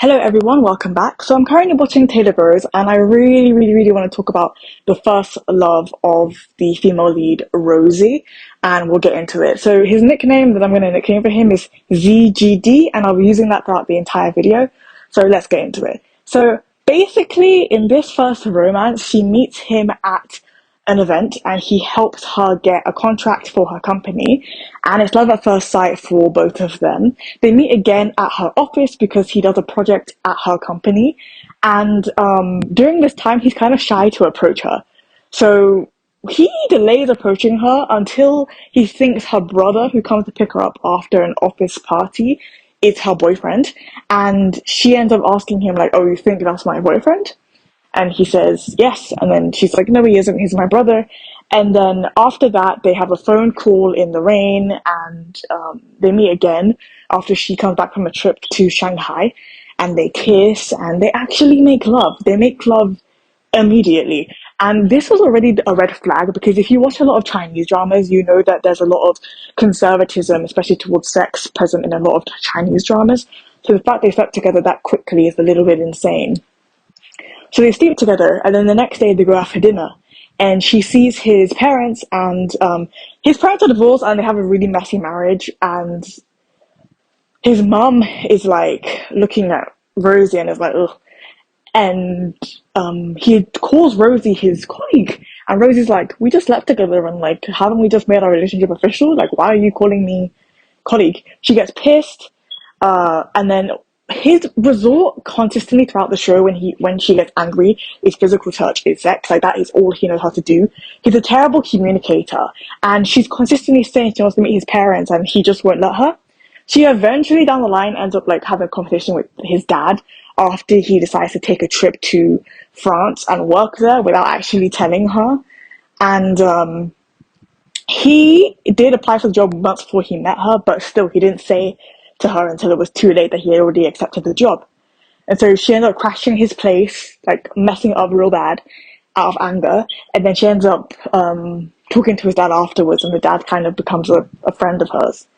Hello everyone, welcome back. So I'm currently watching Taylor Bros and I really want to talk about the first love of the female lead, Rosie, and we'll get into it. So his nickname that I'm going to nickname for him is ZGD and I'll be using that throughout the entire video. So let's get into it. So basically in this first romance, she meets him at an event and he helps her get a contract for her company, and it's love at first sight for both of them. They meet again at her office because he does a project at her company, and during this time he's kind of shy to approach her, so he delays approaching her until he thinks her brother, who comes to pick her up after an office party, is her boyfriend, and she ends up asking him like, oh, you think that's my boyfriend? And he says, yes. And then she's like, no, he isn't. He's my brother. And then after that, they have a phone call in the rain, and they meet again after she comes back from a trip to Shanghai, and they kiss and they actually make love. They make love immediately. And this was already a red flag because if you watch a lot of Chinese dramas, you know that there's a lot of conservatism, especially towards sex, present in a lot of Chinese dramas. So the fact they slept together that quickly is a little bit insane. So they sleep together, and then the next day they go out for dinner, and she sees his parents, and his parents are divorced, and they have a really messy marriage, and his mum is like looking at Rosie and is like, ugh, and he calls Rosie his colleague, and Rosie's like, we just slept together, and like, haven't we just made our relationship official? Like, why are you calling me colleague? She gets pissed, and then his resort consistently throughout the show when she gets angry is physical touch, is sex. Like, that is all he knows how to do. He's a terrible communicator, and she's consistently saying she wants to meet his parents and he just won't let her. She eventually down the line ends up like having a conversation with his dad after he decides to take a trip to France and work there without actually telling her. And he did apply for the job months before he met her, but still he didn't say to her until it was too late that he had already accepted the job. And so she ended up crashing his place, like messing it up real bad out of anger. And then she ends up talking to his dad afterwards, and the dad kind of becomes a friend of hers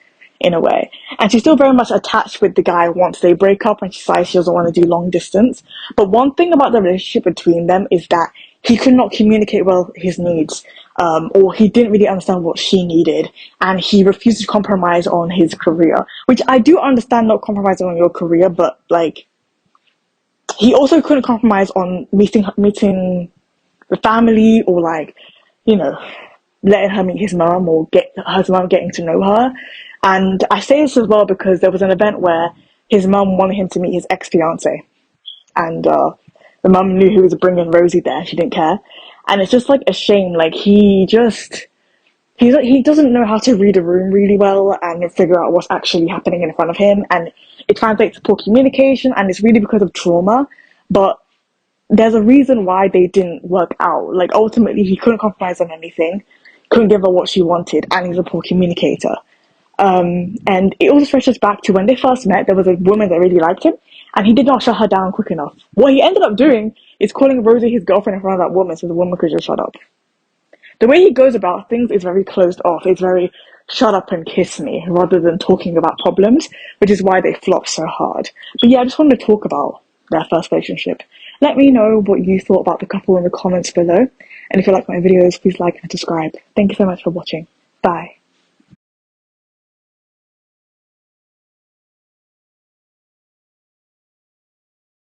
in a way. And she's still very much attached with the guy once they break up, and she decides she doesn't want to do long distance. But one thing about the relationship between them is that he could not communicate well his needs, or he didn't really understand what she needed, and he refused to compromise on his career, which I do understand, not compromising on your career, but like, he also couldn't compromise on meeting the family, or like, you know, letting her meet his mom, or get his mom getting to know her. And I say this as well because there was an event where his mom wanted him to meet his ex-fiance, and the mum knew he was bringing Rosie there. She didn't care. And it's just like a shame. Like, he doesn't know how to read a room really well and figure out what's actually happening in front of him. And it translates to poor communication, and it's really because of trauma. But there's a reason why they didn't work out. Like, ultimately, he couldn't compromise on anything, couldn't give her what she wanted, and he's a poor communicator. And it also stretches back to when they first met. There was a woman that really liked him, and he did not shut her down quick enough. What he ended up doing is calling Rosie his girlfriend in front of that woman, so the woman could just shut up. The way he goes about things is very closed off. It's very shut up and kiss me, rather than talking about problems, which is why they flop so hard. But yeah, I just wanted to talk about their first relationship. Let me know what you thought about the couple in the comments below. And if you like my videos, please like and subscribe. Thank you so much for watching. Bye.